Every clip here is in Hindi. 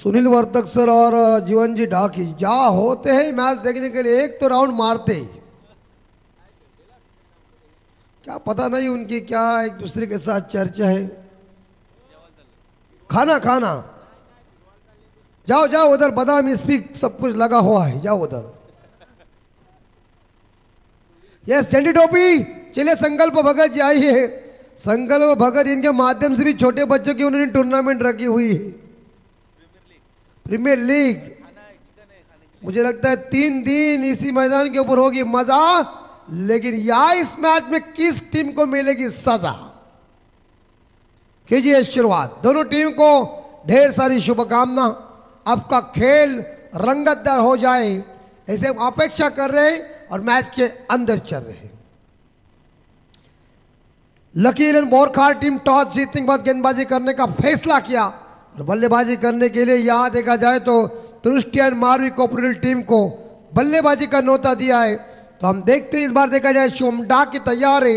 सुनील वर्तक सर और जीवन जी ढाकी जा होते हैं मैच देखने के लिए, एक तो राउंड मारते ही, क्या पता नहीं उनकी क्या एक दूसरे के साथ चर्चा है। खाना खाना जाओ जाओ उधर, बादाम स्पीक सब कुछ लगा हुआ है, जाओ उधर। यस झंडी टोपी, चलिए संकल्प भगत जी आई है। संकल्प भगत इनके माध्यम से भी छोटे बच्चों की उन्होंने टूर्नामेंट रखी हुई है, प्रीमियर लीग। मुझे लगता है 3 दिन इसी मैदान के ऊपर होगी मजा, लेकिन या इस मैच में किस टीम को मिलेगी सजा। कीजिए शुरुआत, दोनों टीम को ढेर सारी शुभकामना। आपका खेल रंगतदार हो जाए ऐसे हम अपेक्षा कर रहे हैं और मैच के अंदर चल रहे हैं। लकीलन बोरखार टीम टॉस जीतने के बाद गेंदबाजी करने का फैसला किया और बल्लेबाजी करने के लिए यहां देखा जाए तो तुरुष्टियन मारवी कोऑपरेटिव टीम को बल्लेबाजी का न्योता दिया है। तो हम देखते हैं इस बार देखा जाए शुभम की तैयार है,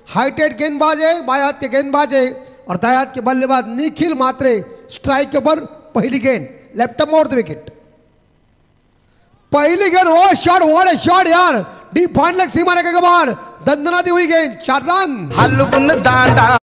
हाईटेड गेंदबाज है, बाएं हाथ के गेंदबाज है और दाएं हाथ के बल्लेबाज निखिल मात्रे। स्ट्राइक के ऊपर पहली गेंद लेफ्ट मोड़ द विकेट, पहली गेंद वो शॉट, व्हाट ए शॉट यार, डीप पॉइंट लेग सीमा रेखा के बाहर दंदनाती हुई गेंद, 4 रन।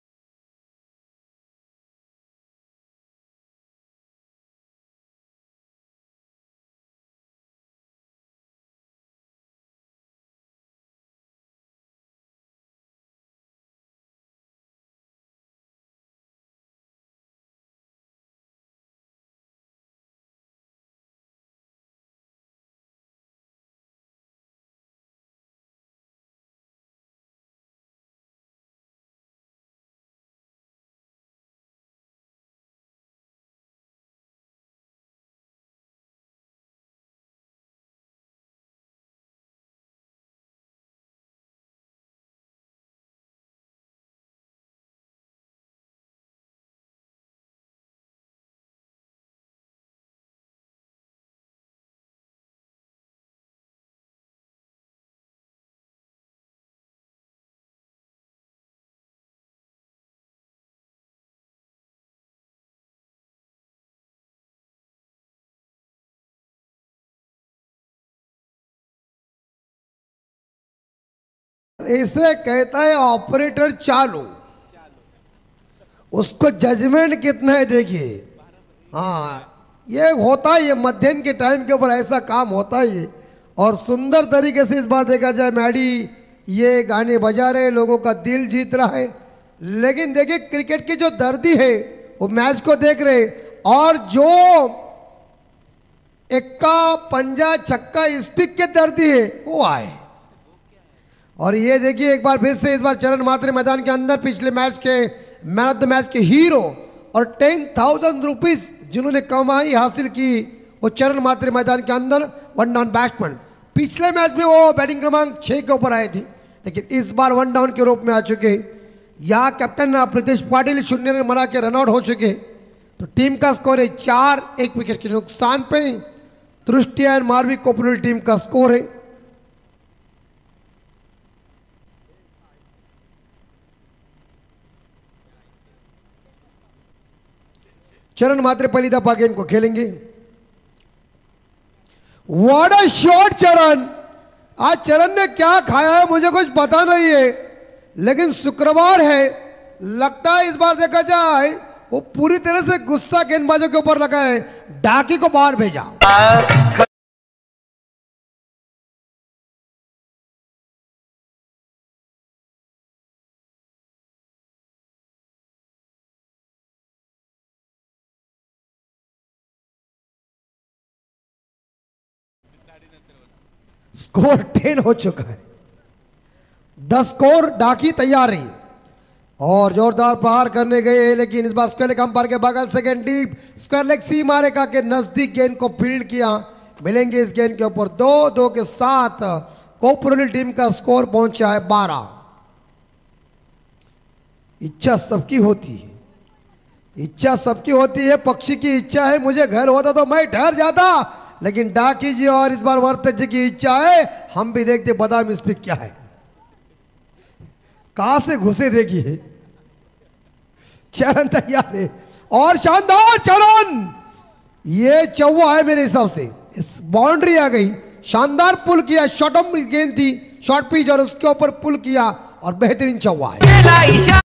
इसे कहता है ऑपरेटर चालू, उसको जजमेंट कितना है देखिए। हाँ ये होता है, ये मध्याह्न के टाइम के ऊपर ऐसा काम होता है। और सुंदर तरीके से इस बार देखा जाए मैडी ये गाने बजा रहे, लोगों का दिल जीत रहा है। लेकिन देखिए क्रिकेट की जो दर्दी है वो मैच को देख रहे, और जो एक्का पंजा छक्का स्पिक के दर्दी है वो आए। और ये देखिए एक बार फिर से इस बार चरण मात्रे मैदान के अंदर पिछले मैच के मैन ऑफ द मैच के हीरो और 10,000 रुपीज जिन्होंने कमाई हासिल की वो चरण मात्रे मैदान के अंदर वन डाउन बैट्समैन। पिछले मैच में वो बैटिंग क्रमांक 6 के ऊपर आए थे, लेकिन इस बार वन डाउन के रूप में आ चुके। यहाँ कैप्टन प्रीतेश पाटिल 0 रन बना के रनआउट हो चुके। तो टीम का स्कोर है 4, 1 विकेट के नुकसान पे तुरुष्टियन मारवी कोऑपरेटिव टीम का स्कोर है। चरण मात्रे पहली दफा गेंद को खेलेंगे। व्हाट अ शॉट चरण, आज चरण ने क्या खाया है मुझे कुछ पता नहीं है, लेकिन शुक्रवार है, लगता है इस बार देखा जाए वो पूरी तरह से गुस्सा गेंदबाजों के ऊपर लगा है। डाकी को बाहर भेजा। स्कोर 10 हो चुका है। 10 स्कोर, डाकी तैयार है और जोरदार प्रहार करने गए, लेकिन इस बार स्क्वायर लेग अंपायर के बगल से गेंद डीप स्क्वायर लेग सीमा रेखा के नजदीक गेंद को फील्ड किया। मिलेंगे इस गेंद के ऊपर 2-2 के साथ कोऑपरेटिव टीम का स्कोर पहुंचा है 12। इच्छा सबकी होती है, इच्छा सबकी होती है। पक्षी की इच्छा है मुझे घर होता तो मैं ठहर जाता, लेकिन डाकी जी और इस बार वर्तक जी की इच्छा है हम भी देखते बादाम स्पिक क्या है, कहां से घुसे देखिए। चरण तैयार है और शानदार चरण ये चौवा है मेरे हिसाब से। इस बाउंड्री आ गई, शानदार पुल किया, शॉर्ट गेंद थी, शॉर्ट पिच और उसके ऊपर पुल किया और बेहतरीन चौवा है।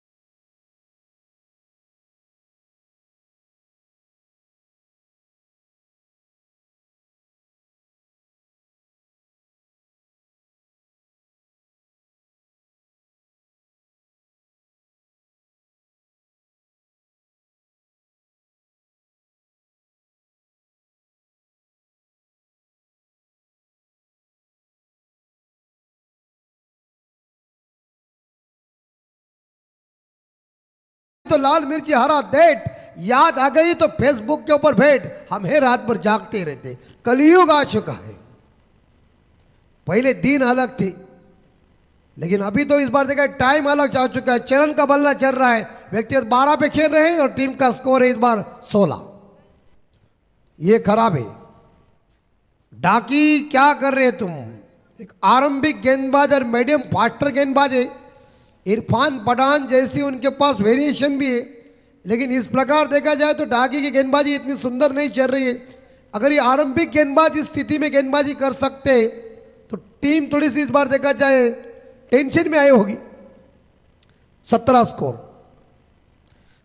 तो लाल मिर्ची हरा देट याद आ गई तो फेसबुक के ऊपर भेंट, हम है रात भर जागते रहते। कलयुग आ चुका है। पहले दिन अलग थी, लेकिन अभी तो इस बार देखा टाइम अलग आ चुका है। चरण का बल्ला चल रहा है, व्यक्तिगत 12 पे खेल रहे हैं और टीम का स्कोर है इस बार 16। ये खराब है। डाकी क्या कर रहे तुम? एक आरंभिक गेंदबाज और मीडियम फास्टर गेंदबाज है। इरफान पठान जैसी उनके पास वेरिएशन भी है, लेकिन इस प्रकार देखा जाए तो डाकी की गेंदबाजी इतनी सुंदर नहीं चल रही है। अगर ये आरंभिक गेंदबाज इस स्थिति में गेंदबाजी कर सकते तो टीम थोड़ी सी इस बार देखा जाए टेंशन में आई होगी। 17 स्कोर।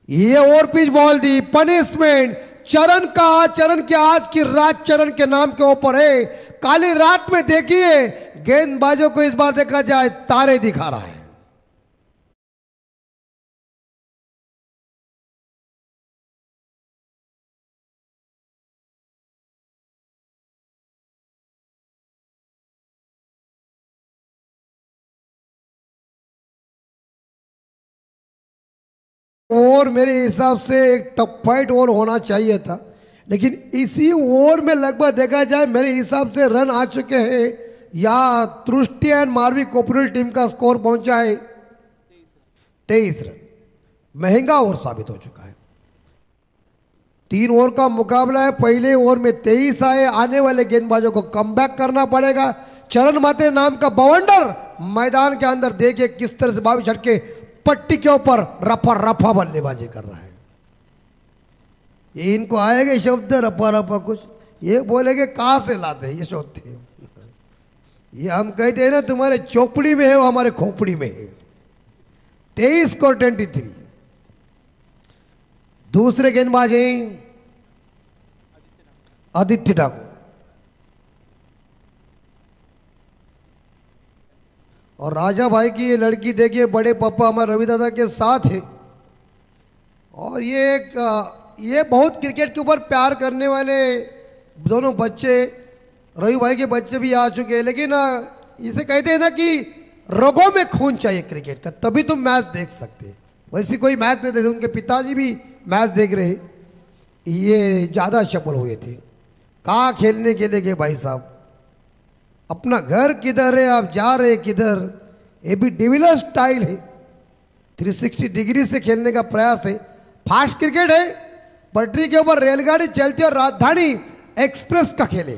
ये ओवर पिच बॉल दी, पनिशमेंट चरण का, चरण के आज की रात चरण के नाम के ऊपर है। काली रात में देखिए गेंदबाजों को इस बार देखा जाए तारे दिखा रहा है। और मेरे हिसाब से एक टफ फाइट और होना चाहिए था, लेकिन इसी ओवर में लगभग देखा जाए मेरे हिसाब से रन आ चुके हैं। या तृष्टि एंड मारवी कोऑपरेटिव टीम का स्कोर पहुंचा है 23 रन। महंगा ओवर साबित हो चुका है। 3 ओवर का मुकाबला है, पहले ओवर में 23 आए। आने वाले गेंदबाजों को कमबैक करना पड़ेगा। चरण मात्रे नाम का बवंडर मैदान के अंदर देखिए किस तरह से 22 छक्के पट्टी के ऊपर रफा रफा बल्लेबाजी कर रहा है। ये इनको आएगा शब्द रफा रफा कुछ, ये बोलेगे कहां से लाते हैं ये शब्द। ये हम कहते हैं ना तुम्हारे चोपड़ी में है वो हमारे खोपड़ी में है। 23 को 23। दूसरे गेंदबाज हैं आदित्य ठाकुर। और राजा भाई की ये लड़की देखिए बड़े पापा हमारे रवि दादा के साथ है। और ये बहुत क्रिकेट के ऊपर प्यार करने वाले दोनों बच्चे, रवि भाई के बच्चे भी आ चुके हैं। लेकिन इसे कहते हैं ना कि रगों में खून चाहिए क्रिकेट का, तभी तुम मैच देख सकते। वैसे कोई मैच नहीं देखते। उनके पिताजी भी मैच देख रहे। ये ज़्यादा सफल हुए थे। कहाँ खेलने के लिए गए भाई साहब? अपना घर किधर है, आप जा रहे किधर? ये भी डिविलर स्टाइल है, 360 डिग्री से खेलने का प्रयास है। फास्ट क्रिकेट है, पटरी के ऊपर रेलगाड़ी चलती और राजधानी एक्सप्रेस का खेले।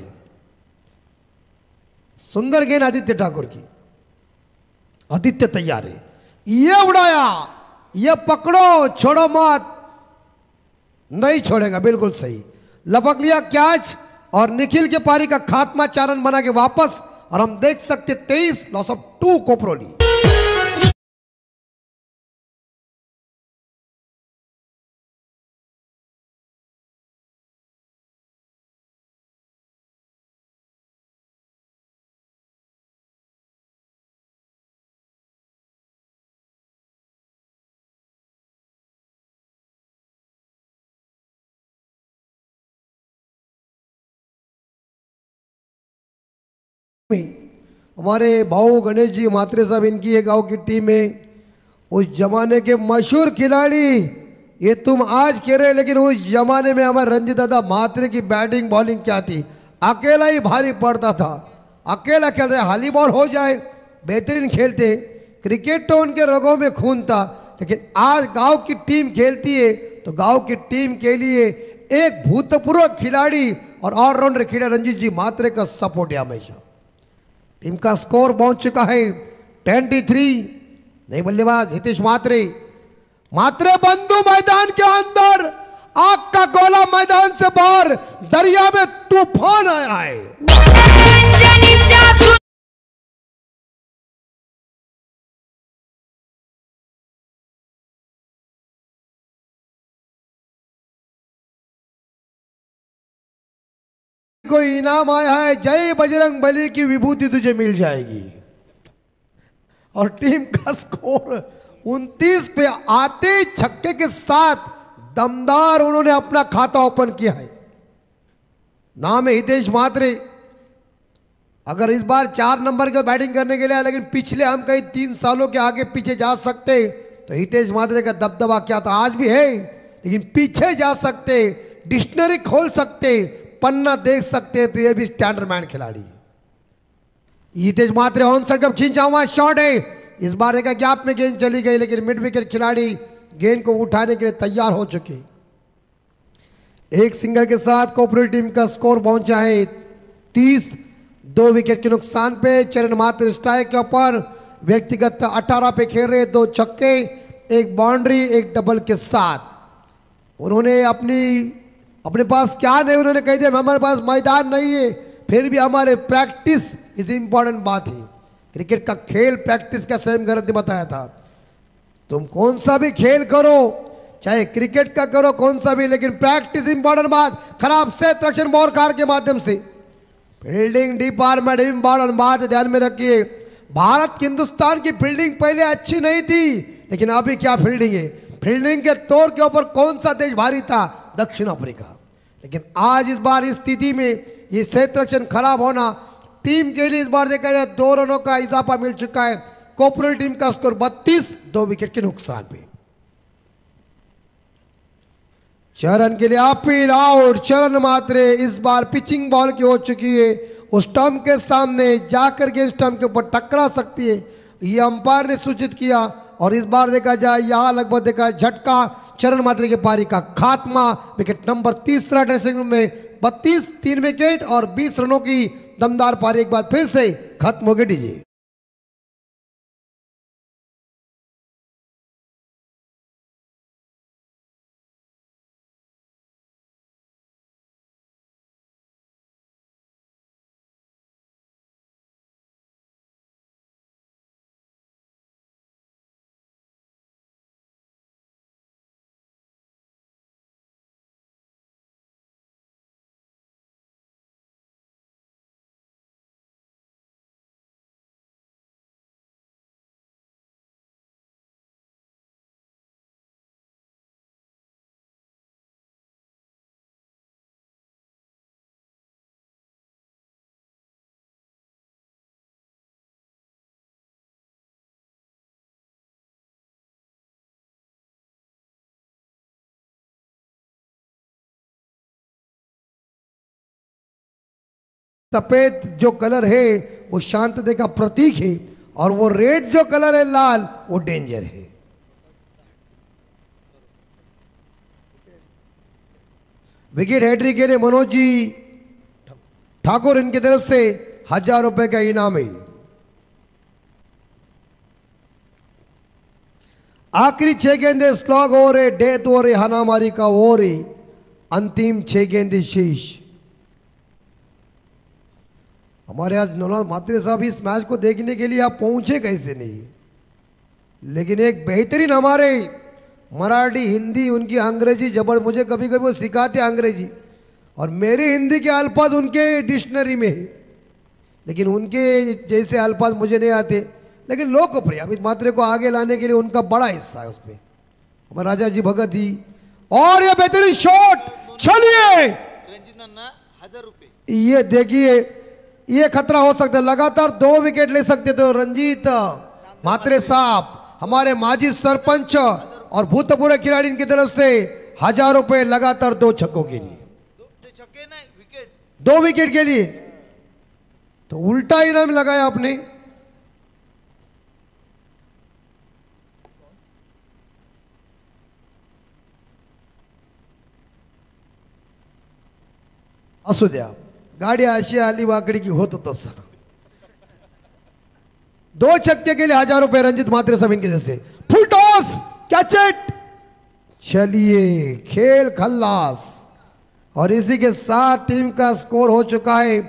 सुंदर गेंद आदित्य ठाकुर की। आदित्य तैयार है, ये उड़ाया, ये पकड़ो छोड़ो मत, नहीं छोड़ेगा, बिल्कुल सही। लपक लिया कैच और निखिल के पारी का खात्मा 4 रन बना के वापस। और हम देख सकते 23 लॉस ऑफ 2 कोपरोली। हमारे भाऊ गणेश जी म्हात्रे साहब, इनकी एक गांव की टीम है। उस जमाने के मशहूर खिलाड़ी, ये तुम आज कह रहे, लेकिन उस जमाने में हमारे रंजीत दादा म्हात्रे की बैटिंग बॉलिंग क्या थी? अकेला ही भारी पड़ता था। अकेला खेल रहे, हाली बॉल हो जाए बेहतरीन खेलते। क्रिकेट तो उनके रगों में खून था। लेकिन आज गांव की टीम खेलती है तो गांव की टीम के लिए एक भूतपूर्व खिलाड़ी और ऑलराउंडर खिलाड़ी रंजीत जी म्हात्रे का सपोर्ट है हमेशा। टीम का स्कोर पहुंच चुका है 23। नई बल्लेबाज हितेश म्हात्रे। म्हात्रे बंधु मैदान के अंदर, आग का गोला मैदान से बाहर, दरिया में तूफान आया है। कोई इनाम आया है, जय बजरंग बली की विभूति तुझे मिल जाएगी। और टीम का स्कोर 29 पे आते छक्के के साथ दमदार उन्होंने अपना खाता ओपन किया है। नाम है हितेश म्हात्रे। अगर इस बार 4 नंबर के बैटिंग करने के लिए, लेकिन पिछले हम कहीं 3 सालों के आगे पीछे जा सकते तो हितेश म्हात्रे का दबदबा क्या था, आज भी है, लेकिन पीछे जा सकते, डिक्शनरी खोल सकते, पन्ना देख सकते, तो ये भी स्टैंडर्ड मैन खिलाड़ी। हितेश म्हात्रे ऑन साइड कब खींचा हुआ शॉट है, इस बार एक गैप में गेंद चली गई, लेकिन मिड विकेट खिलाड़ी गेंद को उठाने के लिए तैयार हो चुके। एक सिंगल के साथ कोऑपरेटिव टीम का स्कोर पहुंचा है 30, 2 विकेट के नुकसान पे। चरण म्हात्रे स्ट्राइक के ऊपर, व्यक्तिगत 18 पे खेल रहे, 2 छक्के, 1 बाउंड्री, 1 डबल के साथ उन्होंने अपने पास क्या नहीं, उन्होंने कह दिया हमारे पास मैदान नहीं है, फिर भी हमारे प्रैक्टिस इज इंपॉर्टेंट बात है। क्रिकेट का खेल प्रैक्टिस का सेम गारंटी बताया था। तुम कौन सा भी खेल करो, चाहे क्रिकेट का करो कौन सा भी, लेकिन प्रैक्टिस इंपॉर्टेंट बात। खराब से रक्षण बॉलकार के माध्यम से फील्डिंग डिपार्टमेंट इंपॉर्टेंट बात ध्यान में रखिए। भारत की, हिंदुस्तान की फील्डिंग पहले अच्छी नहीं थी, लेकिन अभी क्या फील्डिंग है। फील्डिंग के तौर के ऊपर कौन सा देश भारी था, दक्षिण अफ्रीका। लेकिन आज इस बार इस स्थिति में ये क्षेत्र रक्षण खराब होना टीम के लिए इस बार देखा जाए 2 रनों का इजाफा मिल चुका है। कोऑपरेटिव टीम का स्कोर 32, 2 विकेट के नुकसान पे। चरण के लिए अपील आउट। चरण म्हात्रे इस बार पिचिंग बॉल की हो चुकी है, उस स्टंप के सामने जाकर के स्टंप के ऊपर टकरा सकती है, ये अंपायर ने सूचित किया। और इस बार देखा जाए यहां लगभग देखा झटका, चरण म्हात्रे की पारी का खात्मा। विकेट नंबर 3 ड्रेसिंग रूम में 32, 3 विकेट और 20 रनों की दमदार पारी एक बार फिर से खत्म हो गई। डीजे सफेद जो कलर है वो शांतता का प्रतीक है, और वो रेड जो कलर है लाल, वो डेंजर है। विकेट हैट्रिक के लिए मनोज जी ठाकुर इनकी तरफ से 1000 रुपए का इनाम है। आखिरी 6 गेंदे स्लॉग ओवर है, डेथ ओवर है, हानामारी का ओवर है, अंतिम 6 गेंदे शेष। हमारे आज नौनाथ म्हात्रे साहब इस मैच को देखने के लिए आप पहुंचे कैसे नहीं, लेकिन एक बेहतरीन हमारे मराठी हिंदी उनकी अंग्रेजी जबर, मुझे कभी कभी वो सिखाते अंग्रेजी और मेरी हिंदी के अल्फाज उनके डिक्शनरी में है, लेकिन उनके जैसे अल्फाज मुझे नहीं आते। लेकिन लोकप्रिय अमित म्हात्रे को आगे लाने के लिए उनका बड़ा हिस्सा है उसमें, हमारे राजा जी भगत ही। और ये बेहतरीन शॉट, चलिए रंजीत अन्ना 1000 रुपए। ये देखिए, ये खतरा हो सकता है, लगातार 2 विकेट ले सकते तो रंजीत म्हात्रे साहब, हमारे माजी सरपंच और भूतपूर्व खिलाड़ी इनकी तरफ से 1000 रुपए लगातार 2 छक्कों के लिए, 2 विकेट के लिए। तो उल्टा इनाम लगाया आपने। असू द्या, गाडी अशी आली वाकडी की होत तसं। 2 छक्के के लिए 1000 रुपए रंजीत म्हात्रे साहब इनके जैसे। फुल टॉस, कैच इट, चलिए खेल खल्लास। और इसी के साथ टीम का स्कोर हो चुका है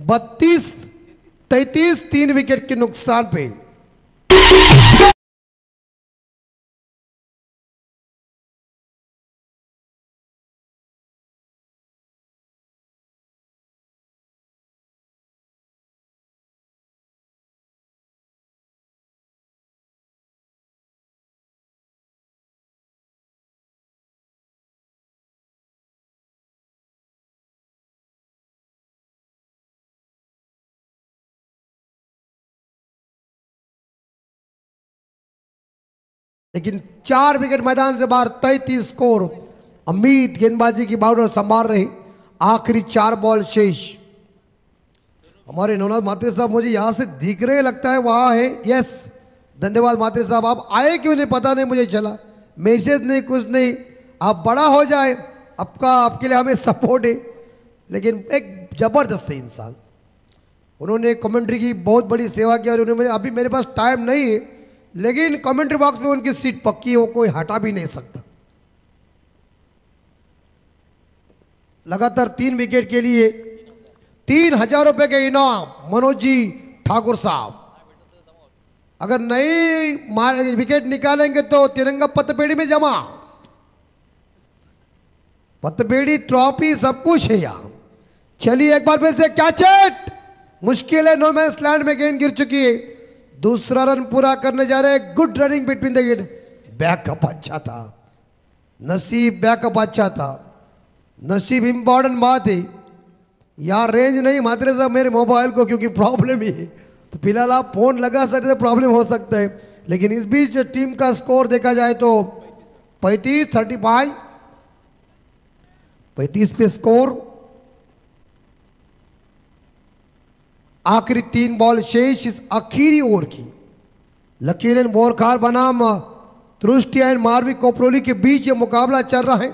32-33, 3 विकेट के नुकसान पे। लेकिन 4 विकेट मैदान से बाहर, 33 स्कोर। अमित गेंदबाजी की बाउंड्री संभाल रहे, आखिरी 4 बॉल शेष। हमारे नवनाथ मात्रे साहब मुझे यहां से दिख रहे, लगता है वहां है। यस, धन्यवाद मात्रे साहब। आप आए क्यों नहीं पता नहीं मुझे चला, मैसेज नहीं कुछ नहीं। आप बड़ा हो जाए, आपके लिए हमें सपोर्ट है। लेकिन एक जबरदस्त इंसान, उन्होंने कमेंट्री की बहुत बड़ी सेवा की। और उन्होंने, अभी मेरे पास टाइम नहीं है, लेकिन कमेंट्री बॉक्स में उनकी सीट पक्की है, वो कोई हटा भी नहीं सकता। लगातार 3 विकेट के लिए 3000 रुपए के इनाम मनोज जी ठाकुर साहब। अगर नई विकेट निकालेंगे तो तिरंगा पतपेड़ी में जमा, पतपेड़ी ट्रॉफी सब कुछ है यहां। चलिए एक बार फिर से कैचेट, मुश्किल है, नो मैंस लैंड में गेंद गिर चुकी है। दूसरा रन पूरा करने जा रहे हैं। Good running between the wicket, backup अच्छा था, नसीब बैकअप अच्छा था। नसीब इंपॉर्टेंट बात है यार। रेंज नहीं मात्रे साहब मेरे मोबाइल को, क्योंकि प्रॉब्लम ही है, तो फिलहाल आप फोन लगा सकते तो प्रॉब्लम हो सकता है। लेकिन इस बीच टीम का स्कोर देखा जाए तो 35 पे स्कोर। आखिरी 3 बॉल शेष इस आखिरी ओवर की। लकीरन बोरखार बनाम तुरुष्टिया एंड मारवी कोपरोली के बीच ये मुकाबला चल रहा है।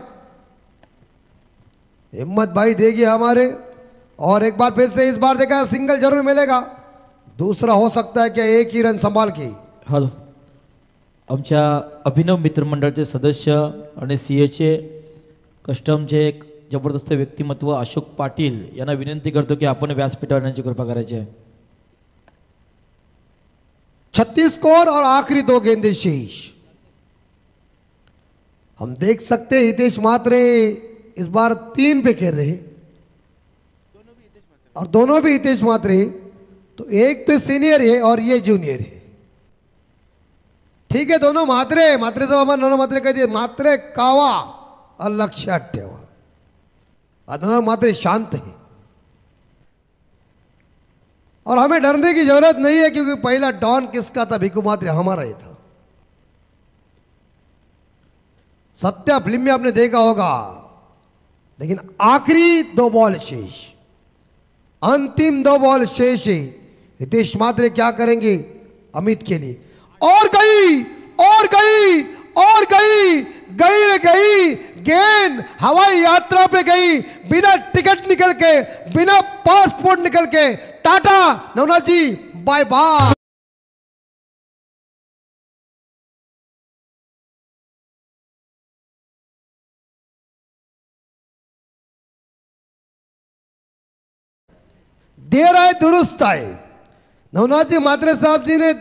हिम्मत भाई देगी हमारे, और एक बार फिर से इस बार देखा सिंगल जरूर मिलेगा। दूसरा हो सकता है क्या एक ही रन संभाल के। हॅलो, आमच्या अभिनव मित्रमंडळाचे सदस्य आणि CA कस्टमचे एक जबरदस्त व्यक्तिमत्व अशोक पाटील यांना विनंती करतो की आपण व्यासपीठावर येण्याची कृपा करायची आहे। 36 स्कोर और आखिरी 2 गेंदें शेष। हम देख सकते हैं हितेश मात्रे इस बार 3 पे खेल रहे, और दोनों भी हितेश मात्रे। तो एक तो सीनियर है और ये जूनियर है। ठीक है, दोनों मात्रे साहब हमारे दोनों मात्रे कह दिए, मात्रे कावा और लक्षात ठेवा। दोनों मात्रे शांत है और हमें डरने की जरूरत नहीं है, क्योंकि पहला डॉन किसका था? भिकू मात्रे हमारा ही था। सत्या फिल्म में आपने देखा होगा। लेकिन आखिरी 2 बॉल शेष, अंतिम 2 बॉल शेष है। हितेश मात्रे क्या करेंगे अमित के लिए? और गई और गई और गई, गई रे गई गेंद, हवाई यात्रा पे गई, बिना टिकट निकल के, बिना पासपोर्ट निकल के। टाटा नवनाथ जी, बाय बाय। देर आए दुरुस्त आए। नवनाथ जी मात्रे साहब जी ने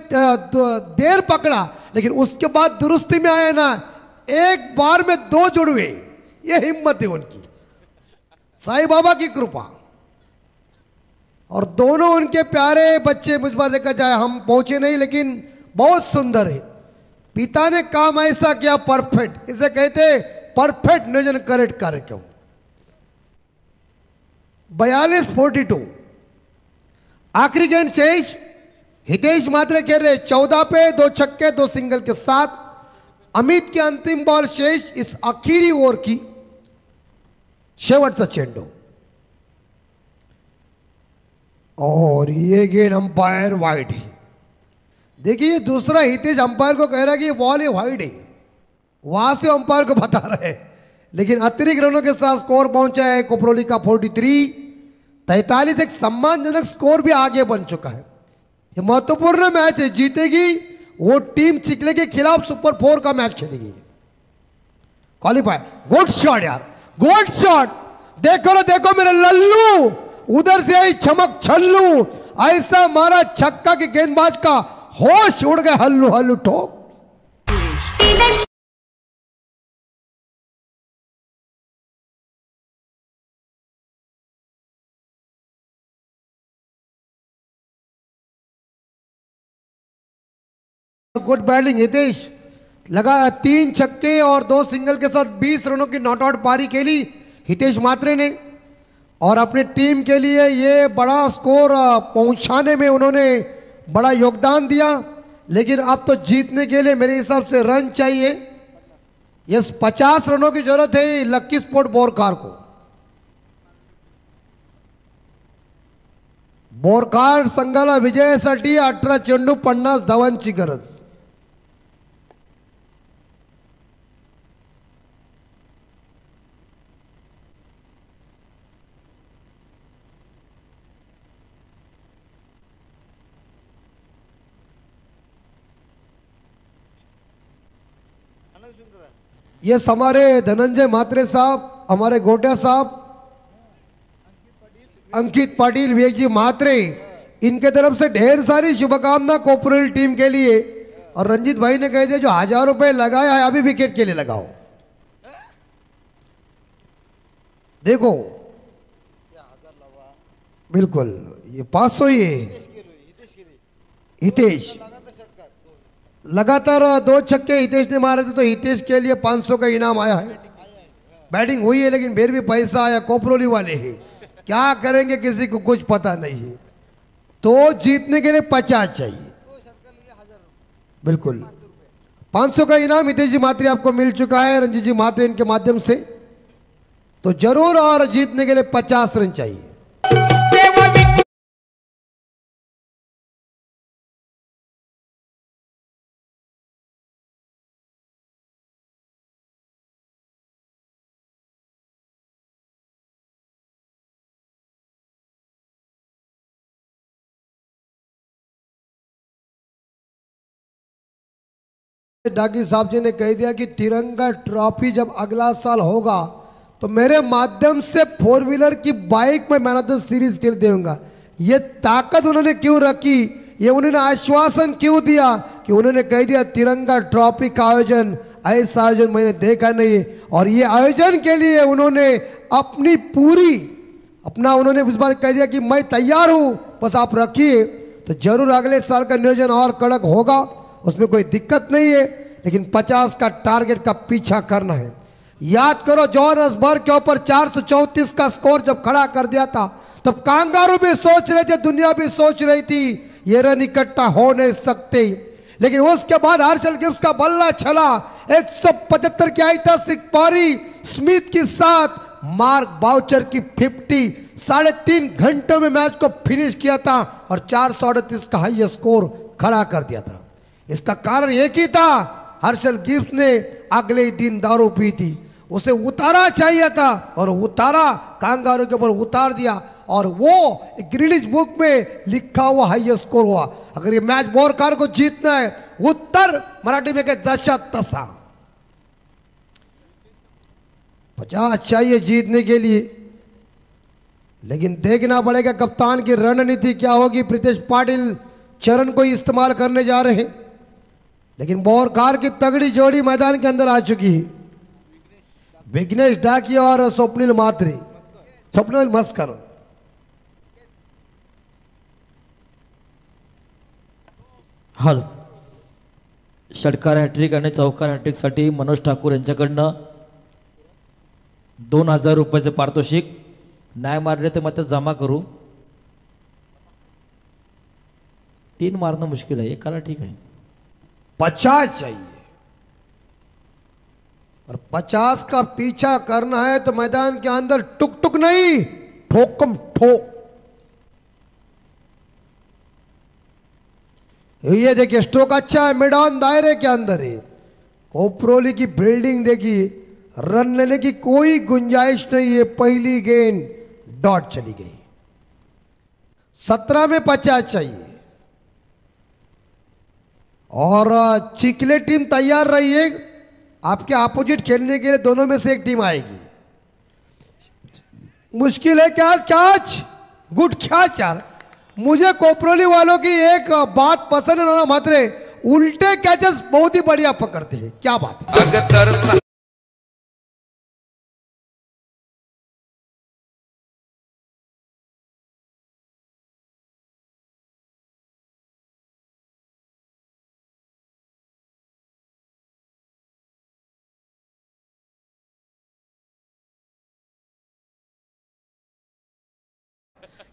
देर पकड़ा, लेकिन उसके बाद दुरुस्ती में आए ना, एक बार में 2 जुड़वे। ये हिम्मत है उनकी, साईं बाबा की कृपा। और दोनों उनके प्यारे बच्चे, मुझ पर देखा जाए हम पहुंचे नहीं, लेकिन बहुत सुंदर है। पिता ने काम ऐसा किया परफेक्ट, इसे कहते परफेक्ट नियोजन करेक्ट कार्यक्रम। 42-42 आखिरी गेंद शेष। हितेश मात्रे खेल रहे 14 पे, 2 छक्के 2 सिंगल के साथ। अमित के अंतिम बॉल शेष इस आखिरी ओवर की। शेवटचा चेंडू, और ये गेंद अंपायर वाइड है। देखिए दूसरा हितेश अंपायर को कह रहा है कि ये बॉल है वाइड है, वहां से अंपायर को बता रहे हैं। लेकिन अतिरिक्त रनों के साथ स्कोर पहुंचा है कोपरोली का 43। एक सम्मानजनक स्कोर भी आगे बन चुका है। ये महत्वपूर्ण मैच है, जीतेगी वो टीम चिखले के खिलाफ सुपर 4 का मैच खेलेगी, क्वालिफाई। गुड शॉट यार, गुड शॉट। देखो ना देखो मेरे लल्लू, उधर से आई चमक छल्लू, ऐसा मारा छक्का की गेंदबाज का होश उड़ गए हल्लू हल्लू ठोक। गुड बैटिंग हितेश, लगा 3 छक्के और 2 सिंगल के साथ 20 रनों की नॉट आउट पारी खेली हितेश मात्रे ने, और अपनी टीम के लिए ये बड़ा स्कोर पहुंचाने में उन्होंने बड़ा योगदान दिया। लेकिन अब तो जीतने के लिए मेरे हिसाब से रन चाहिए। यस, 50 रनों की जरूरत है लक्की स्पोर्ट बोरकार को। बोरकार संघाला विजयासाठी 18 चेंडू 50 धावांची गरज। ये हमारे धनंजय म्हात्रे साहब, हमारे गोटिया साहब, अंकित पाटिल, विवेक जी म्हात्रे, इनके तरफ से ढेर सारी शुभकामना कोऑपरेटिव टीम के लिए। और रंजीत भाई ने कह दिया जो 1000 रुपए लगाया है अभी विकेट के लिए लगाओ। देखो बिल्कुल ये 500 ही है। हितेश लगातार 2 छक्के हितेश ने मारे थे, तो हितेश के लिए 500 का इनाम आया है। बैटिंग हुई है लेकिन फिर भी पैसा आया, कोपरोली वाले हैं, क्या करेंगे किसी को कुछ पता नहीं है। तो जीतने के लिए 50 चाहिए, बिल्कुल 500 का इनाम हितेश जी म्हात्रे आपको मिल चुका है रंजीत जी म्हात्रे इनके माध्यम से, तो जरूर, और जीतने के लिए 50 रन चाहिए। डाकी साहब जी ने कह दिया कि तिरंगा ट्रॉफी जब अगला साल होगा तो मेरे माध्यम से 4 व्हीलर की बाइक में मैन ऑफ द सीरीज खेल दूंगा। ये ताकत उन्होंने क्यों रखी, ये उन्होंने आश्वासन क्यों दिया कि उन्होंने कह दिया तिरंगा ट्रॉफी का आयोजन, ऐसा आयोजन मैंने देखा नहीं। और ये आयोजन के लिए उन्होंने अपनी पूरी उन्होंने इस बार कह दिया कि मैं तैयार हूं, बस आप रखिए। तो जरूर अगले साल का नियोजन और कड़क होगा, उसमें कोई दिक्कत नहीं है, लेकिन 50 का टारगेट का पीछा करना है। याद करो जोहान्सबर्ग के ऊपर 434 का स्कोर जब खड़ा कर दिया था तब कांगारू भी सोच रहे थे, दुनिया भी सोच रही थी ये रन इकट्ठा हो नहीं सकते। लेकिन उसके बाद हर्षल गिब्स का बल्ला चला, 175 की ऐतिहासिक पारी स्मिथ के साथ मार्क बाउचर की 50, 3.5 घंटों में मैच को फिनिश किया था और 438 का हाई स्कोर खड़ा कर दिया था। इसका कारण एक ही था, हर्षल गिब्स ने अगले ही दिन दारू पी थी, उसे उतारा चाहिए था और उतारा, कांगारू के ऊपर उतार दिया और वो गिनीज बुक में लिखा हुआ हाई स्कोर हुआ। अगर ये मैच बोरकार को जीतना है, उत्तर मराठी में कहे दशा तसा, 50 चाहिए जीतने के लिए। लेकिन देखना पड़ेगा कप्तान की रणनीति क्या होगी। प्रीतेश पाटिल चरण को इस्तेमाल करने जा रहे हैं, लेकिन बोरकार की तगड़ी जोड़ी मैदान के अंदर आ चुकी है। विघ्नेश डाकिया और स्वप्निल म्हात्रे, स्वप्निल मस्कर। हल षटकार हॅट्रिक आणि चौकार हॅट्रिकसाठी मनोज ठाकूर यांच्याकडनं 2000 रुपयाचे पारितोषिक, नाही मारले ते मात्र जमा करू। 3 मारना मुश्किल है, एकाला ठीक है। 50 चाहिए और 50 का पीछा करना है तो मैदान के अंदर टुक टुक नहीं, ठोकम ठोक। ये देखिए स्ट्रोक अच्छा है, मिड ऑन दायरे के अंदर है। कोपरोली की बिल्डिंग देखिए, रन लेने की कोई गुंजाइश नहीं है। पहली गेंद डॉट चली गई। 17 में 50 चाहिए और चिकले टीम तैयार रहिए, आपके अपोजिट खेलने के लिए दोनों में से एक टीम आएगी। मुश्किल है कैच कैच गुड कैच यार। मुझे कोपरोली वालों की एक बात पसंद है ना मात्रे, उल्टे कैचेस बहुत ही बढ़िया पकड़ते हैं। क्या बात है।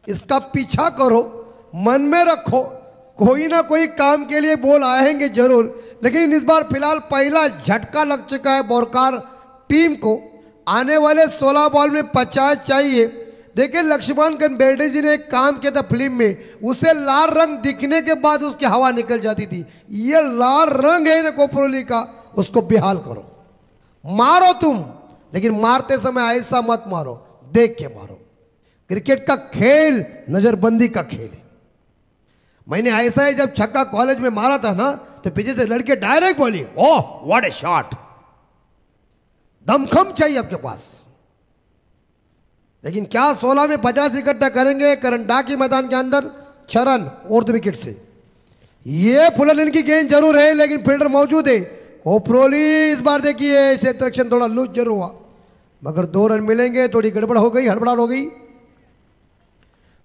इसका पीछा करो, मन में रखो, कोई ना कोई काम के लिए बॉल आएंगे जरूर। लेकिन इस बार फिलहाल पहला झटका लग चुका है बोरकार टीम को। आने वाले 16 बॉल में 50 चाहिए। देखिए लक्ष्मण बेर्डे जी ने एक काम किया था फिल्म में, उसे लाल रंग दिखने के बाद उसकी हवा निकल जाती थी। ये लाल रंग है ना कोपरोली का, उसको बेहाल करो। मारो तुम, लेकिन मारते समय ऐसा मत मारो, देख के मारो। क्रिकेट का खेल नजरबंदी का खेल है। मैंने ऐसा ही जब छक्का कॉलेज में मारा था ना, तो पीछे से लड़के डायरेक्ट बोली, ओह व्हाट ए शॉट। दमखम चाहिए आपके पास। लेकिन क्या 16 में 50 इकट्ठा करेंगे करंडाकी मैदान के अंदर 6 रन और 2 विकेट से। ये फुल इनकी गेंद जरूर है, लेकिन फील्डर मौजूद है। कोपरोली इस बार देखिए सेक्शन थोड़ा लूज जरूर हुआ, मगर 2 रन मिलेंगे। थोड़ी गड़बड़ हो गई, हड़बड़ाहट हो गई।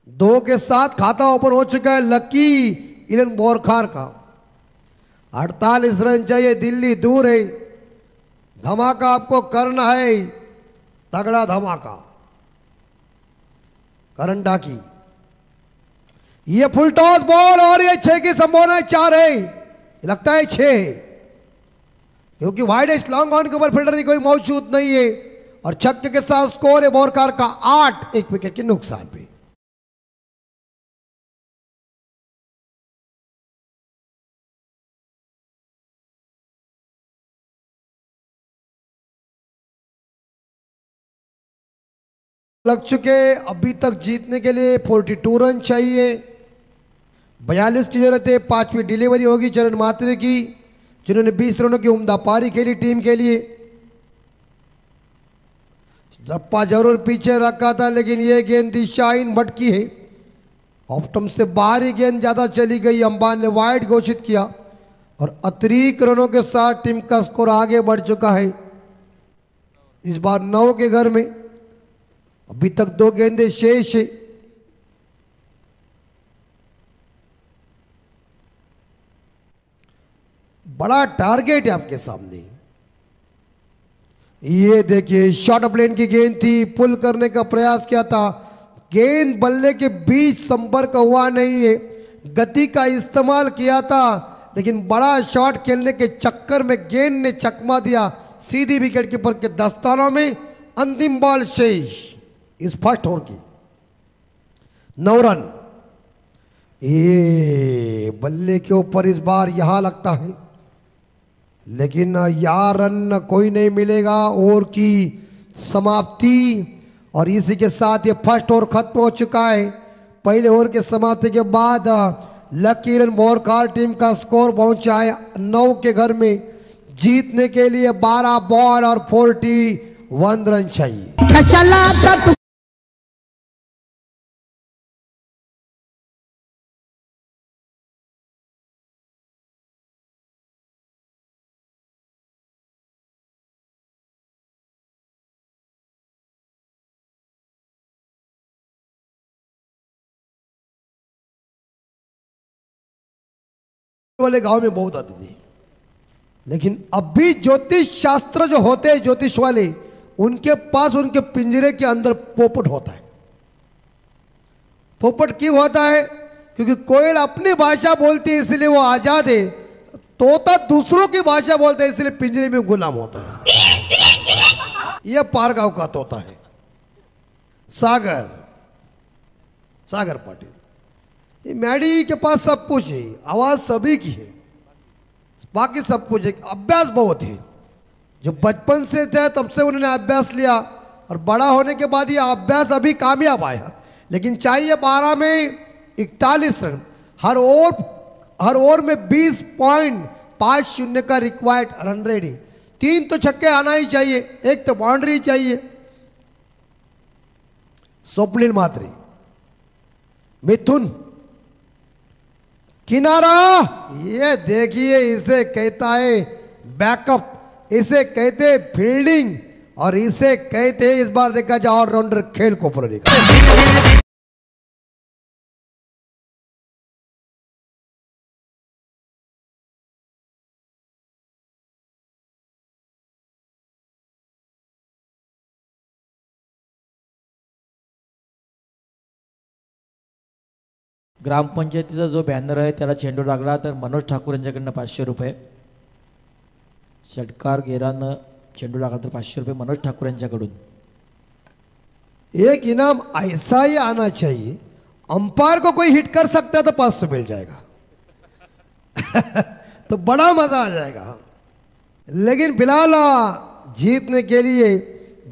2 के साथ खाता ओपन हो चुका है लकी इलन बोरखार का। 48 रन चाहिए, दिल्ली दूर है। धमाका आपको करना है, तगड़ा धमाका। करंडाकी ये फुल टॉस बॉल और ये 6 की संभावना 4 है, लगता है 6 है, क्योंकि वाइडेस्ट लॉन्ग ऑन के ऊपर फील्डर कोई मौजूद नहीं है। और छक्के के साथ स्कोर है बोरकार का 8, 1 विकेट के नुकसान पे। लग चुके, अभी तक जीतने के लिए 42 रन चाहिए। 42 की जरूरत है। 5वीं डिलीवरी होगी चरण मात्रे की, जिन्होंने 20 रनों की उम्दा पारी खेली टीम के लिए। जप्पा जरूर पीछे रखा था, लेकिन यह गेंद दिशाहीन भटकी है। ऑप्टम से बाहरी गेंद ज्यादा चली गई। अंबान ने वाइड घोषित किया और अतिरिक्त रनों के साथ टीम का स्कोर आगे बढ़ चुका है। इस बार 9 के घर में। अभी तक 2 गेंदें शेष है। बड़ा टारगेट है आपके सामने। ये देखिए शॉर्ट ऑफ लेन की गेंद थी, पुल करने का प्रयास किया था, गेंद बल्ले के बीच संपर्क हुआ नहीं है। गति का इस्तेमाल किया था, लेकिन बड़ा शॉट खेलने के चक्कर में गेंद ने चकमा दिया सीधी विकेट कीपर के दस्तानों में। अंतिम बॉल शेष इस फर्स्ट ओवर की। 9 रन। ये बल्ले के ऊपर इस बार यहां लगता है, लेकिन यार रन कोई नहीं मिलेगा। ओवर की समाप्ति, और इसी के साथ ये फर्स्ट ओवर खत्म हो चुका है। पहले ओवर के समाप्ति के बाद लकी रन बोरकार टीम का स्कोर पहुंचा है 9 के घर में। जीतने के लिए 12 बॉल और 41 रन चाहिए। वाले गांव में बहुत आती थी, लेकिन अब भी ज्योतिष शास्त्र जो होते हैं ज्योतिष वाले, उनके पास उनके पिंजरे के अंदर पोपट होता है। पोपट क्यों होता है? क्योंकि कोयल अपनी भाषा बोलती है इसलिए वो आजाद है, तोता दूसरों की भाषा बोलता है इसलिए पिंजरे में गुलाम होता है। यह पारगांव का तोता है। सागर पाटिल। ये मैडी के पास सब कुछ है, आवाज सभी की है, बाकी सब कुछ है, अभ्यास बहुत है। जो बचपन से थे तब से उन्होंने अभ्यास लिया, और बड़ा होने के बाद ये अभ्यास अभी कामयाब आया। लेकिन चाहिए 12 में 41 रन। हर ओवर में 20.50 का रिक्वायर्ड रन रेट है। 3 तो छक्के आना ही चाहिए, 1 तो बाउंड्री चाहिए। स्वप्निल मात्रे, मिथुन किनारा, ये देखिए इसे कहता है बैकअप, इसे कहते हैं फील्डिंग, और इसे कहते हैं इस बार देखा जाए ऑलराउंडर खेल को का। ग्रामपंचायतीचा जो बॅनर आहे त्याला चेंडू लागला तर मनोज ठाकूर यांच्याकडनं 500 रुपये. षटकार घेरानं चेंडू लागला तर 500 रुपये मनोज ठाकूर यांच्याकडून. एक इनाम ऐसा ही आना चाहिए, अंपायर को कोई हिट कर सकता है तो 500 मिल जाएगा तो बड़ा मजा आ जाएगा. लेकिन फिलहाल जीतने के लिए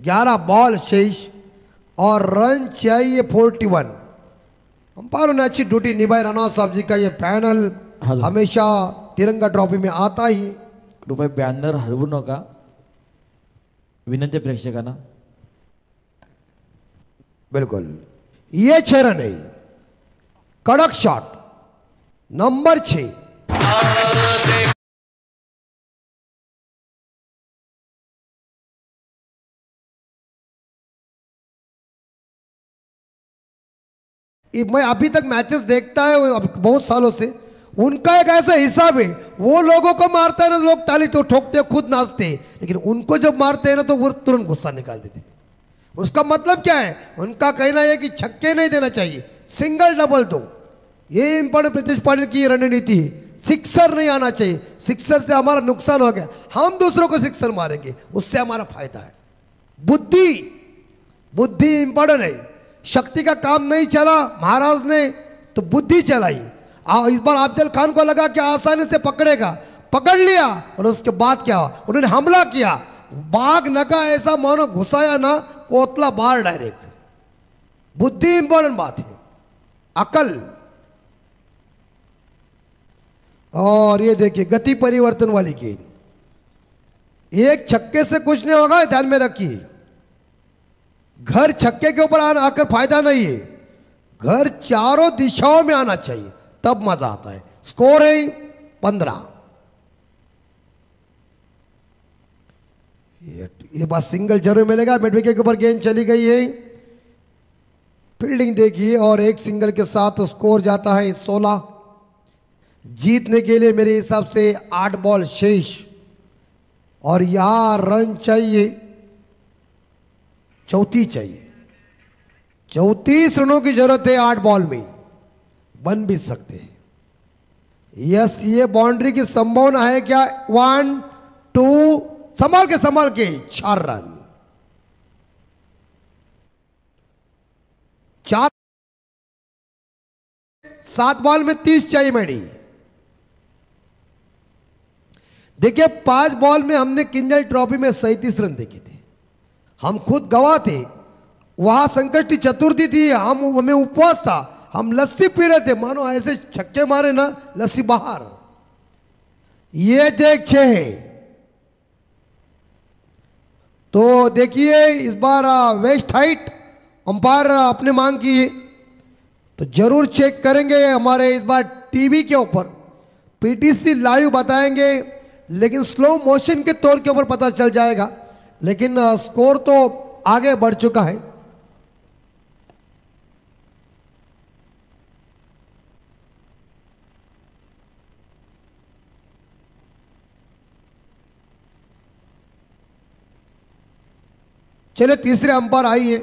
11 बॉल शेष और रन चाहिए 41. अंपायरों ने अच्छी ड्यूटी निभाई. रनौत साहब जी का ये पैनल हमेशा तिरंगा ट्रॉफी में आता ही. कृपया बॅनर हलवू नका, विनंती प्रेक्षकांना. बिल्कुल ये 6 रन है. कड़क शॉट नंबर 6. मैं अभी तक मैचेस देखता है बहुत सालों से. उनका एक ऐसा हिसाब है, वो लोगों को मारता है ना लोग ताली तो ठोकते खुद नाचते हैं, लेकिन उनको जब मारते हैं ना तो वो तुरंत गुस्सा निकाल देते हैं. उसका मतलब क्या है, उनका कहना है कि छक्के नहीं देना चाहिए, सिंगल डबल दो. ये इंपॉर्टेंट प्रीतिश पाटिल की रणनीति है. सिक्सर नहीं आना चाहिए, सिक्सर से हमारा नुकसान हो गया, हम दूसरों को सिक्सर मारेंगे उससे हमारा फायदा है. बुद्धि बुद्धि इंपॉर्टेंट है. शक्ति का काम नहीं चला महाराज ने तो बुद्धि चलाई. इस बार अफजल खान को लगा कि आसानी से पकड़ेगा, पकड़ लिया, और उसके बाद क्या हुआ, उन्होंने हमला किया. बाघ नका ऐसा मानो घुसाया ना, कोतला बाहर डायरेक्ट. बुद्धि इंपॉर्टेंट बात है, अकल. और ये देखिए गति परिवर्तन वाली गेंद. एक छक्के से कुछ नहीं होगा, ध्यान में रखिए. घर छक्के के ऊपर आकर फायदा नहीं है, घर चारों दिशाओं में आना चाहिए तब मजा आता है. स्कोर है 15. ये बात सिंगल जरूर मिलेगा. मिड विकेट के ऊपर गेंद चली गई है. फील्डिंग देखिए और एक सिंगल के साथ स्कोर जाता है 16. जीतने के लिए मेरे हिसाब से 8 बॉल शेष और यहां रन चाहिए 34 चाहिए. 34 रनों की जरूरत है 8 बॉल में, बन भी सकते हैं. यस, ये बाउंड्री की संभावना है क्या. 1 2 संभाल के 4 रन. 4 7 बॉल में 30 चाहिए मैडी. देखिए 5 बॉल में हमने किंजल ट्रॉफी में 37 रन देखे थे. हम खुद गवाह थे. वहां संकष्टी चतुर्थी थी, हमें उपवास था, हम लस्सी पी रहे थे, मानो ऐसे छक्के मारे ना लस्सी बाहर. ये देख 6 है. तो देखिए इस बार वेस्ट हाइट अंपायर अपने मांग की है तो जरूर चेक करेंगे हमारे इस बार टीवी के ऊपर. पीटीसी लाइव बताएंगे, लेकिन स्लो मोशन के तौर के ऊपर पता चल जाएगा. लेकिन स्कोर तो आगे बढ़ चुका है. चलिए तीसरे अंपायर आइए.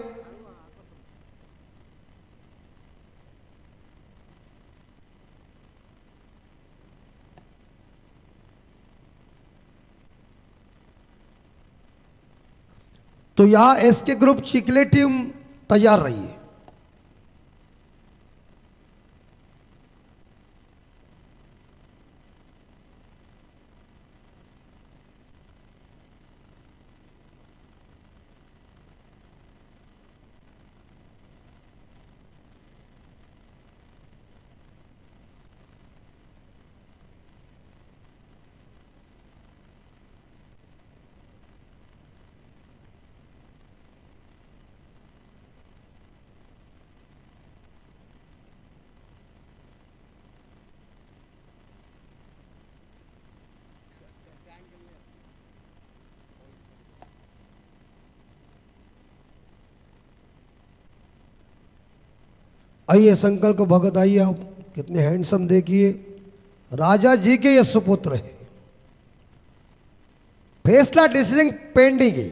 तो यहां एसके ग्रुप चिकले टीम तैयार रही है. आइए संकल्प भगत आइए, आप कितने हैंडसम देखिए, राजा जी के ये सुपुत्र है। फैसला डिसीजन पेंडिंग है,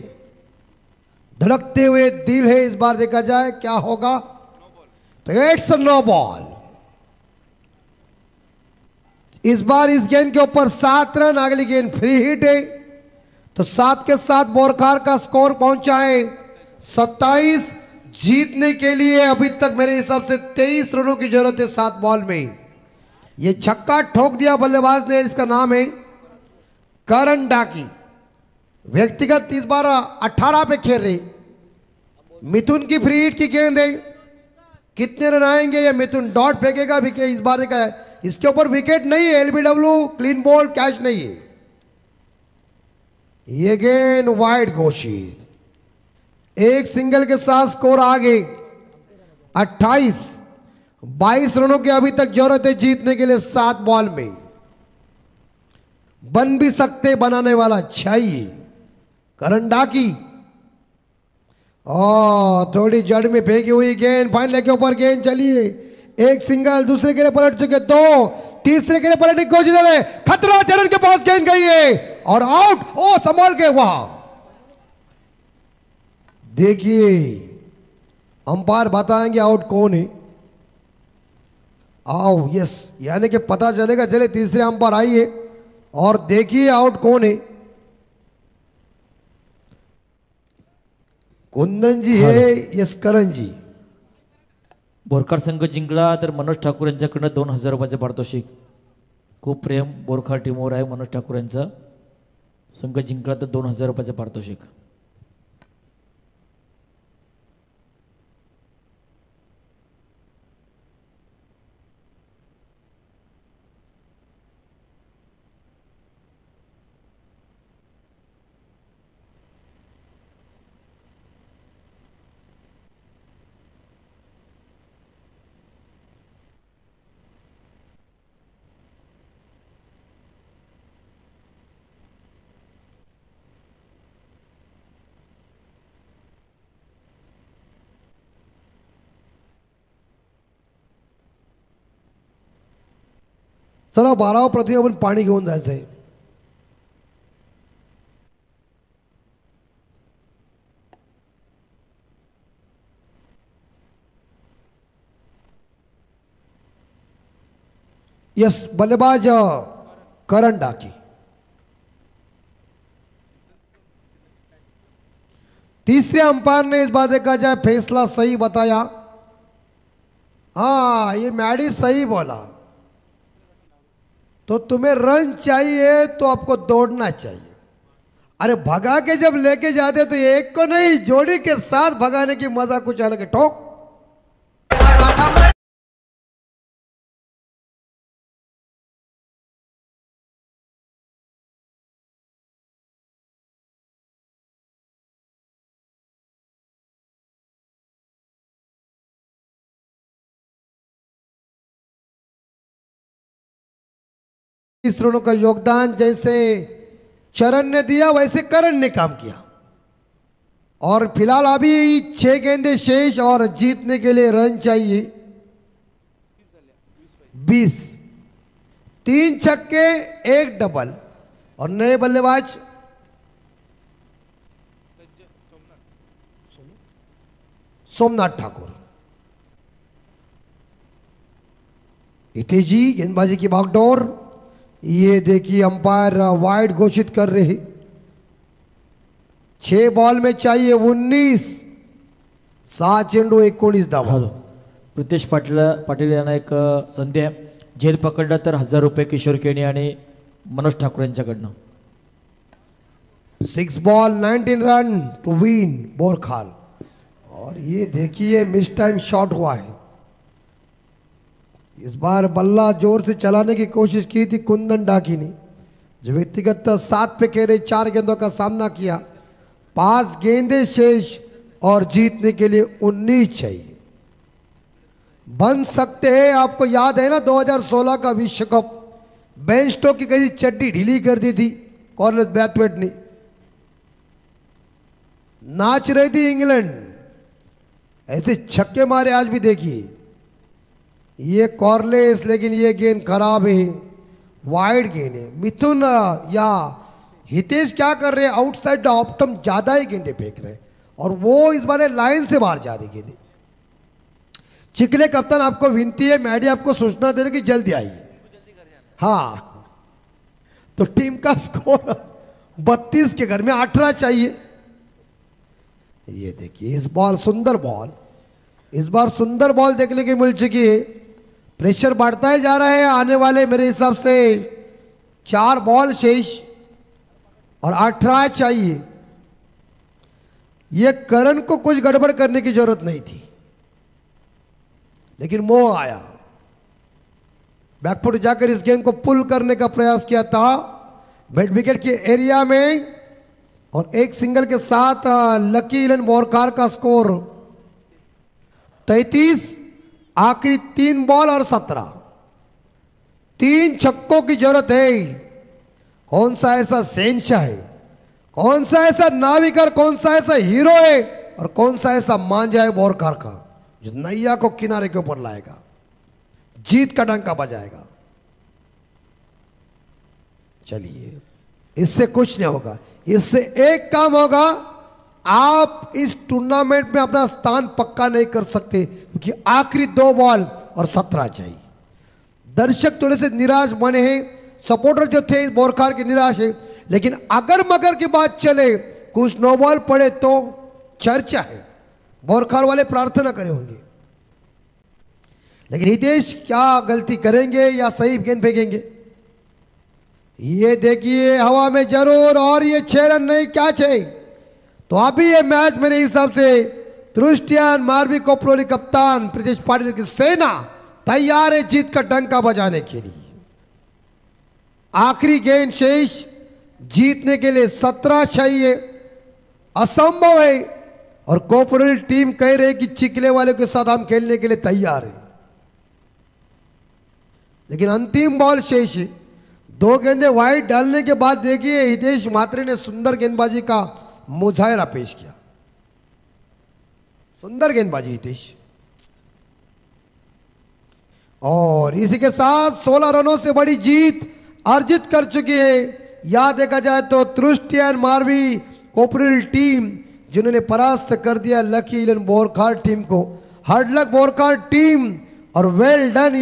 धड़कते हुए दिल है। इस बार देखा जाए क्या होगा, तो इट्स नो बॉल। इस बार इस गेंद के ऊपर 7 रन, अगली गेंद फ्री हिट है, तो 7 के साथ बोरखार का स्कोर पहुंचा है 27। जीतने के लिए अभी तक मेरे हिसाब से 23 रनों की जरूरत है 7 बॉल में। ये छक्का ठोक दिया बल्लेबाज ने, इसका नाम है करण डाकी। व्यक्तिगत इस बार 18 पे खेल रहे। मिथुन की फ्री हिट की गेंद है, कितने रन आएंगे? ये मिथुन डॉट फेंकेगा विकेट। इस बार का इसके ऊपर विकेट नहीं है, एलबीडब्ल्यू, क्लीन बॉल, कैच नहीं है। ये गेंद वाइड घोषित, एक सिंगल के साथ स्कोर आगे 28। 22 रनों की अभी तक जरूरत है जीतने के लिए 7 बॉल में। बन भी सकते बनाने वाला चाहिए करण डाकी। थोड़ी जड़ में फेंकी हुई गेंद, फाइनल के ऊपर गेंद चलिए, एक सिंगल, दूसरे के लिए पलट चुके 2, तीसरे के लिए पलटने की कोशिश है, खतरा, चरण के पास गेंद गई है और आउट। ओ संभाल के, वाह। देखिए अंपायर बताएंगे आउट कौन है। आओ, यस, यानी कि पता चलेगा। चले तीसरे अंपायर आइए और देखिए आउट कौन है। कुंदन जी है, यस करण जी। बोरखार संघ जिंकला तर मनोज ठाकूर यांच्याकडनं 2000 रुपयाचं पारितोषिक. खूप प्रेम बोरखार टीमवर आहे मनोज ठाकूर यांचा. संघ जिंकला तर 2000 रुपयाचं पारितोषिक. चला 12 प्रति आपण पाणी घेऊन जायचंय. यस, बल्लेबाज करण डाकी. तीसरे अंपायर ने इस बात देखा जाए फैसला सही बताया. हाँ, ये मैडी सही बोला. तो तुम्हें रन चाहिए तो आपको दौड़ना चाहिए. अरे भगा के जब लेके जाते तो एक को नहीं, जोड़ी के साथ भगाने की मजा कुछ अलग है. ठोक. इस रनों का योगदान जैसे चरण ने दिया वैसे करण ने काम किया. और फिलहाल अभी 6 गेंदें शेष और जीतने के लिए रन चाहिए 20. 3 छक्के 1 डबल. और नए बल्लेबाज सोमनाथ ठाकुर. इतेजी गेंदबाजी की भागदौड़. ये देखिए अंपायर वाइड घोषित कर रहे. 6 बॉल में चाहिए 19. 7 चेंडू 19 धावा. प्रितेश पाटील यांना एक संधी आहे. झेल पकडला तर 1000 रुपये किशोर केणी आणि मनोज ठाकूर यांच्याकडनं. 6 ball 19 run to win Borkhal. और ये देखिए मिस टाइम शॉट हुआ है. इस बार बल्ला जोर से चलाने की कोशिश की थी कुंदन डाकी ने, जो व्यक्तिगत 7 पे खेले 4 गेंदों का सामना किया. 5 गेंदें शेष और जीतने के लिए 19 चाहिए. बन सकते हैं. आपको याद है ना 2016 का विश्व कप, बेन स्टोक की कहीं चड्डी ढीली कर दी थी कॉर्लिस ब्रैथवेट ने. नाच रही थी इंग्लैंड. ऐसे छक्के मारे आज भी देखिए. ये कॉर्लेस, लेकिन ये गेंद खराब है, वाइड गेंद है। मिथुन या हितेश क्या कर रहे हैं, आउटसाइड द ऑप्टम ज्यादा ही गेंदे फेंक रहे हैं और वो इस बार लाइन से बाहर जा रही गेंदे। चिकले कप्तान आपको विनती है, मैडी आपको सूचना दे रहे कि जल्दी आइए। हाँ, तो टीम का स्कोर 32 के घर में 18 चाहिए। ये देखिए इस बॉल सुंदर बॉल, इस बार सुंदर बॉल देखने की मिल चुकी है। प्रेशर बढ़ता ही जा रहा है। आने वाले मेरे हिसाब से 4 बॉल शेष और 18 चाहिए। ये करण को कुछ गड़बड़ करने की जरूरत नहीं थी, लेकिन मोह आया, बैकफुट जाकर इस गेंद को पुल करने का प्रयास किया था मिड विकेट के एरिया में और एक सिंगल के साथ लकी इलन बोरकार का स्कोर 33। आखिरी 3 बॉल और 17, 3 छक्कों की जरूरत है। कौन सा ऐसा शहंशाह है, कौन सा ऐसा नाविकर, कौन सा ऐसा हीरो है और कौन सा ऐसा मांझा है बोरकार का जो नैया को किनारे के ऊपर लाएगा, जीत का डंका बजाएगा। चलिए, इससे कुछ नहीं होगा, इससे एक काम होगा, आप इस टूर्नामेंट में अपना स्थान पक्का नहीं कर सकते क्योंकि आखिरी 2 बॉल और 17 चाहिए। दर्शक थोड़े से निराश बने हैं, सपोर्टर जो थे बोरकार के निराश है, लेकिन अगर मगर की बात चले, कुछ 9 बॉल पड़े तो चर्चा है, बोरकार वाले प्रार्थना करे होंगे। लेकिन हितेश क्या गलती करेंगे या सही गेंद फेंकेंगे? ये देखिए हवा में जरूर, और ये 6 रन नहीं, क्या चाहिए? तो अभी ये मैच मेरे हिसाब से तृष्टियान मारवी कोपरोली कप्तान प्रीतेश पाटिल की सेना तैयार है जीत का डंका बजाने के लिए। आखिरी गेंद शेष, जीतने के लिए 17 चाहिए, असंभव है। और कोपरोली टीम कह रही है कि चिकले वाले के साथ हम खेलने के लिए तैयार है, लेकिन अंतिम बॉल शेष है। 2 गेंदे वाइड डालने के बाद देखिए हितेश म्हात्रे ने सुंदर गेंदबाजी का मुजाहिरा पेश किया, सुंदर गेंदबाजी हितेश। और इसी के साथ 16 रनों से बड़ी जीत अर्जित कर चुकी है। याद देखा जाए तो तृष्टियान मारवी कोपरोली टीम जिन्होंने परास्त कर दिया लकी इलन बोरकार टीम को। हार्ड लक बोरकार टीम और वेल डन।